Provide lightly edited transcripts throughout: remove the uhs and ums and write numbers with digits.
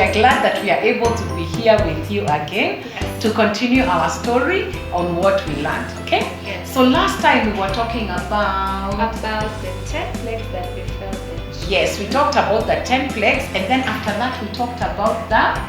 we're glad that we are able to be here with you again to continue our story on what we learned. Okay? Yes. So last time we were talking about the 10 plagues that befell the Jews. Yes, we talked about the 10 plagues, and then after that we talked about the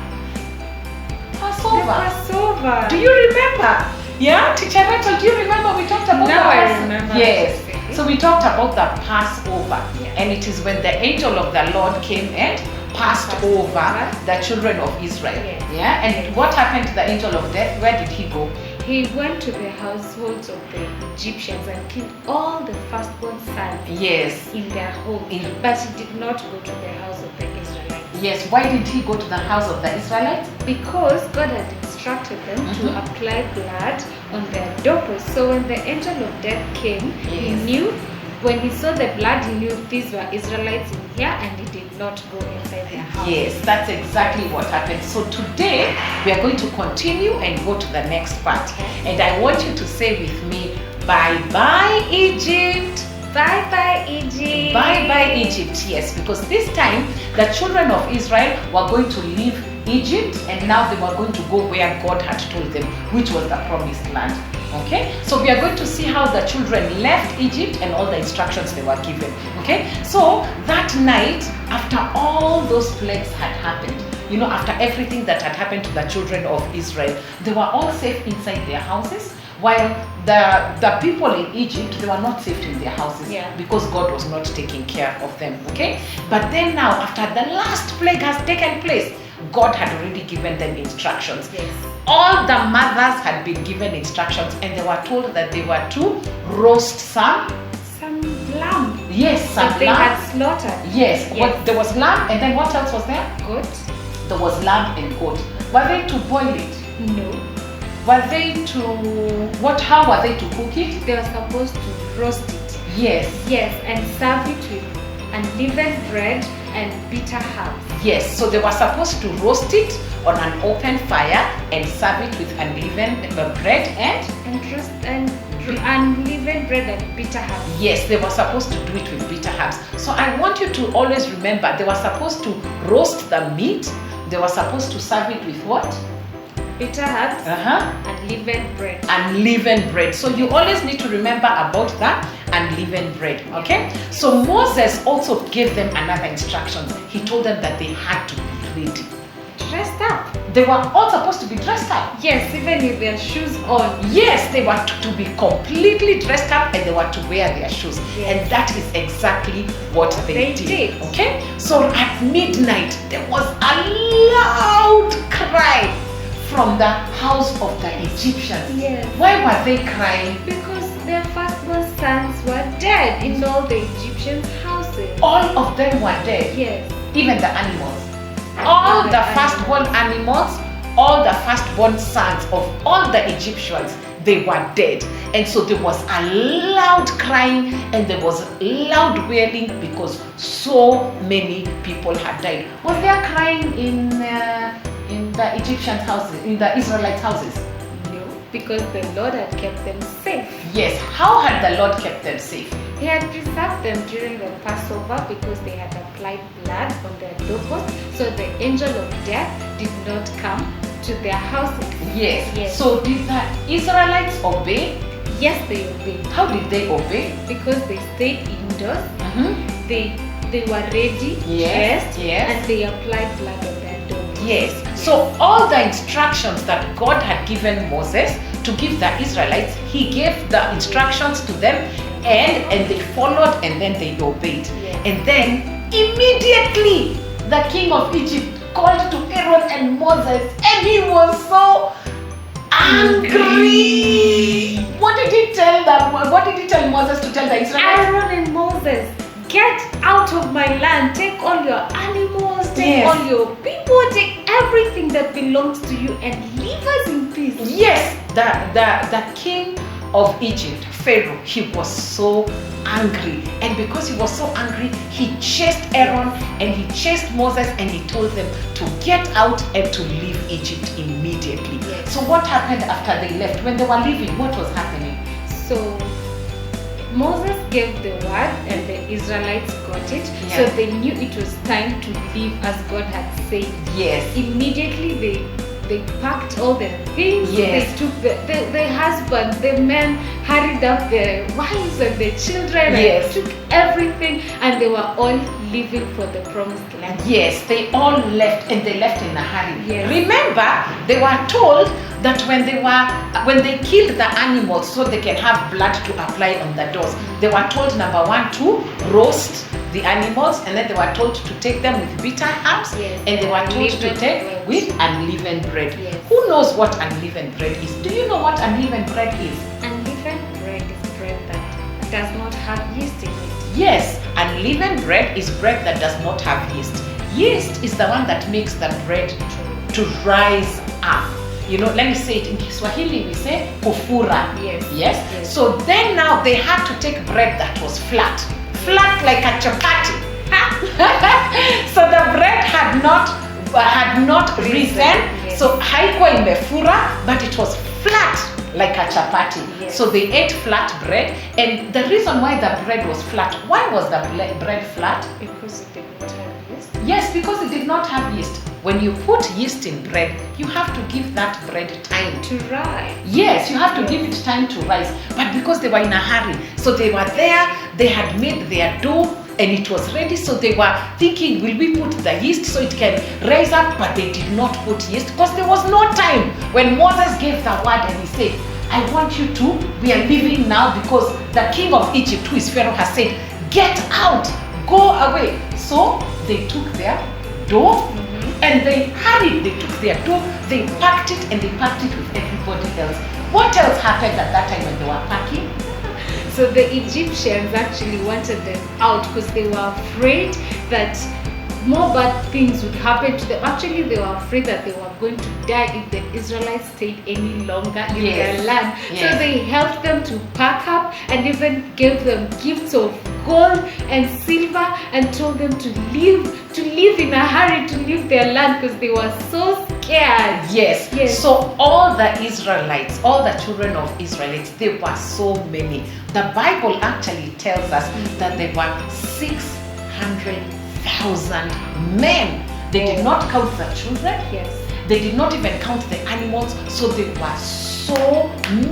Passover. Passover. Do you remember? Yeah, Teacher Rachel, do you remember we talked about Now the I Passover? remember. Yes. So we talked about the Passover, Yeah. and it is when the angel of the Lord came and passed over the children of Israel. Yes. Yeah, and what happened to the angel of death? Where did he go? He went to the households of the Egyptians and killed all the firstborn sons Yes. in their home. But he did not go to the house of the Israelites. Yes. Why did he go to the house of the Israelites? Because God had instructed them to apply blood on their doorposts. So when the angel of death came, he Yes. knew, when he saw the blood, he knew these were Israelites in here, and he did not go inside their house. Yes, that's exactly what happened. So today we are going to continue and go to the next part. And I want you to say with me, bye-bye Egypt. Bye-bye, Egypt. Bye-bye Egypt, yes, because this time the children of Israel were going to leave Egypt, and now they were going to go where God had told them, which was the promised land. Okay, so we are going to see how the children left Egypt and all the instructions they were given. Okay, so that night, after all those plagues had happened, after everything that had happened to the children of Israel, they were all safe inside their houses, while the people in Egypt, they were not safe in their houses because God was not taking care of them. Okay, but then now, after the last plague has taken place, God had already given them instructions. Yes. All the mothers had been given instructions, and they were told that they were to roast some lamb. Yes, some that they lamb. had slaughtered. Yes. What, there was lamb, and then what else was there? Goat. There was lamb and goat. Were they to boil it? No. Were they to how were they to cook it? They were supposed to roast it. Yes. Yes, and serve it with unleavened bread and bitter herbs. Yes, so they were supposed to roast it on an open fire and serve it with unleavened bread and unleavened bread and bitter herbs. Yes, they were supposed to do it with bitter herbs. So I want you to always remember, they were supposed to roast the meat. They were supposed to serve it with what? Bitter herbs, unleavened bread. Unleavened bread. So you always need to remember about that unleavened bread. Okay? So Moses also gave them another instruction. He told them that they had to be ready. Dressed up. They were all supposed to be dressed up. Yes, even with their shoes on. Yes, they were to be completely dressed up, and they were to wear their shoes. Yes. And that is exactly what they did. Okay? So at midnight, there was a loud cry from the house of the Egyptians. Yes. Why were they crying? Because their firstborn sons were dead in all the Egyptians' houses. All of them were dead. Yes. Even the animals. All the firstborn animals, all the firstborn sons of all the Egyptians, they were dead. And so there was a loud crying and there was loud wailing because so many people had died. Was there crying in the Egyptian houses, in the Israelites' houses? No, because the Lord had kept them safe. Yes. How had the Lord kept them safe? He had preserved them during the Passover because they had applied blood on their doorposts, so the angel of death did not come to their houses. Yes. So did the Israelites obey? Yes, they obeyed. How did they obey? Because they stayed indoors. They were ready, dressed, and they applied blood on their doorposts. Yes. So all the instructions that God had given Moses to give the Israelites, he gave the instructions to them, and they followed, and then they obeyed. Yes. And then immediately the king of Egypt called to Aaron and Moses, and he was so angry. What did he tell them? What did he tell Moses to tell the Israelites? Aaron and Moses, get out of my land. Take all your animals, take all your people, take everything that belongs to you, and leave us in peace. Yes, the king of Egypt, Pharaoh, he was so angry, and because he was so angry, he chased Aaron and he chased Moses, and he told them to get out and to leave Egypt immediately. Yes. So what happened after they left? When they were leaving, what was happening? So Moses gave the word and the Israelites got it. Yeah. So they knew it was time to leave as God had said. Yes. Immediately they packed all the things. Yes. They took the husband, the men hurried up the wives and the children Yes. and took everything, and they were all leaving for the promised land. Yes, they all left, and they left in a hurry. Yes. Remember, they were told that when they killed the animals so they can have blood to apply on the doors, they were told, number one, to roast the animals, and then they were told to take them with bitter herbs, Yes. and they were told to Unleavened take bread. with unleavened bread. Yes. Who knows what unleavened bread is? Do you know what unleavened bread is? Unleavened bread is bread that does not have yeast in it. Yes, unleavened bread is bread that does not have yeast. Yeast is the one that makes the bread to rise up. You know, let me say it in Kiswahili, we say kufura. Yes. Yes. Yes. So then now they had to take bread that was flat like a chapati. So the bread had not risen. Yes. So haikuwa imefura, but it was flat like a chapati. Yes. So they ate flat bread, and the reason why the bread was flat, why was the bread flat? Because it did not have yeast. Yes, because it did not have yeast. When you put yeast in bread, you have to give that bread time To rise. Yes, you have to give it time to rise. But because they were in a hurry, so they were there, they had made their dough and it was ready. So they were thinking, will we put the yeast so it can rise up? But they did not put yeast because there was no time. When Moses gave the word and he said, I want you to, we are leaving now because the king of Egypt, who is Pharaoh, has said, get out, go away. So they took their dough and they hurried, they took their dough, they packed it, and they packed it with everybody else. What else happened at that time when they were packing? So the Egyptians actually wanted them out because they were afraid that more bad things would happen to them. Actually, they were afraid that they were going to die if the Israelites stayed any longer in their land. Yes. So they helped them to pack up and even gave them gifts of gold and silver and told them to leave in a hurry, to leave their land because they were so scared. Yes. Yes. So all the Israelites, all the children of Israelites, there were so many. The Bible actually tells us that there were 600,000 men. They did not count the children. Yes. They did not even count the animals. So there were so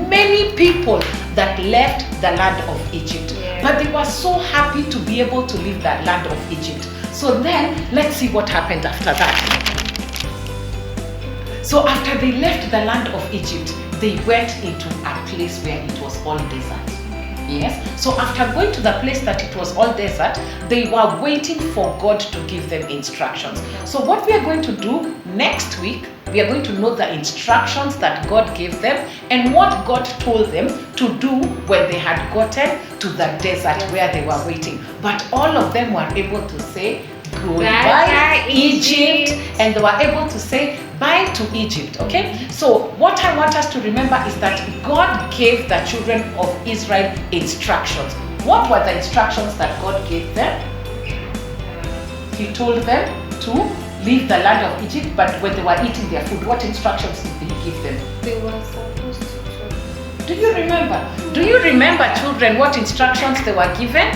many people that left the land of Egypt. Yeah. But they were so happy to be able to leave the land of Egypt. So then, let's see what happened after that. So after they left the land of Egypt, they went into a place where it was all desert. Yes. So after going to the place that it was all desert, they were waiting for God to give them instructions. So what we are going to do next week, we are going to know the instructions that God gave them and what God told them to do when they had gotten to the desert where they were waiting. But all of them were able to say, goodbye, Egypt, and they were able to say bye to Egypt. Okay, so what I want us to remember is that God gave the children of Israel instructions. What were the instructions that God gave them? He told them to leave the land of Egypt, but when they were eating their food, what instructions did he give them? They were supposed to try. Do you remember? Do you remember, children, what instructions they were given?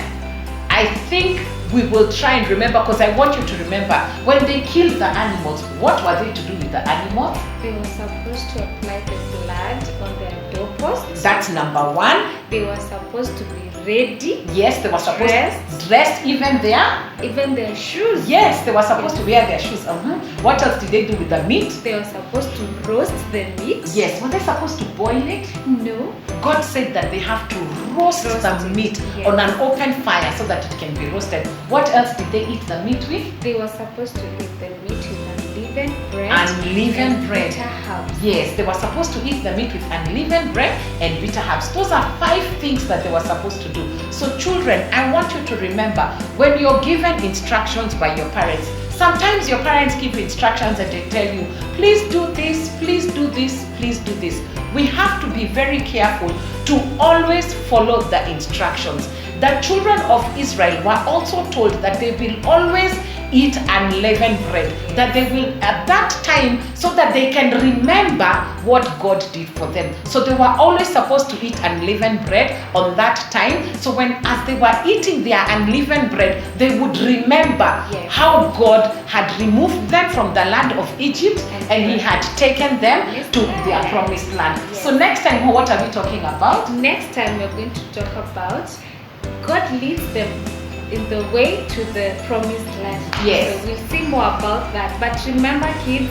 I think we will try and remember, because I want you to remember when they killed the animals, what were they to do with the animals? They were supposed to apply the blood on their doorposts. That's number one. They were supposed to be ready. Yes, they were supposed to dress even their shoes. Yes, they were supposed to wear their shoes. What else did they do with the meat? They were supposed to roast the meat. Yes, were they supposed to boil it? No. God said that they have to roast the meat on an open fire so that it can be roasted. What else did they eat the meat with? They were supposed to eat the meat with unleavened bread. Unleavened bread. Bitter herbs. Yes, they were supposed to eat the meat with unleavened bread and bitter herbs. Those are 5 things that they were supposed to do. So children, I want you to remember, when you're given instructions by your parents, sometimes your parents give instructions and they tell you, please do this, please do this, please do this. we have to be very careful to always follow the instructions. The children of Israel were also told that they will always eat unleavened bread, that they will at that time, so that they can remember what God did for them. So they were always supposed to eat unleavened bread on that time. So as they were eating their unleavened bread, they would remember how God had removed them from the land of Egypt and He had taken them to their promised land. So next time, what are we talking about? Next time we're going to talk about God leads them in the way to the promised land. Yes. So we'll see more about that. But remember, kids,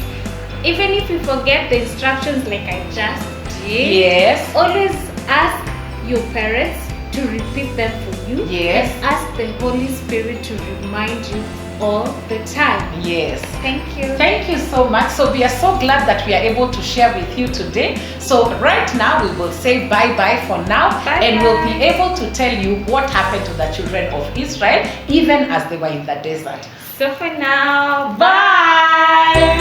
even if you forget the instructions like I just did, yes, always ask your parents to repeat them for you. Yes. And ask the Holy Spirit to remind you all the time. Yes. Thank you. Thank you so much. So we are so glad that we are able to share with you today. So right now we will say bye-bye for now. Bye-bye. And we'll be able to tell you what happened to the children of Israel even as they were in the desert. So for now, Bye.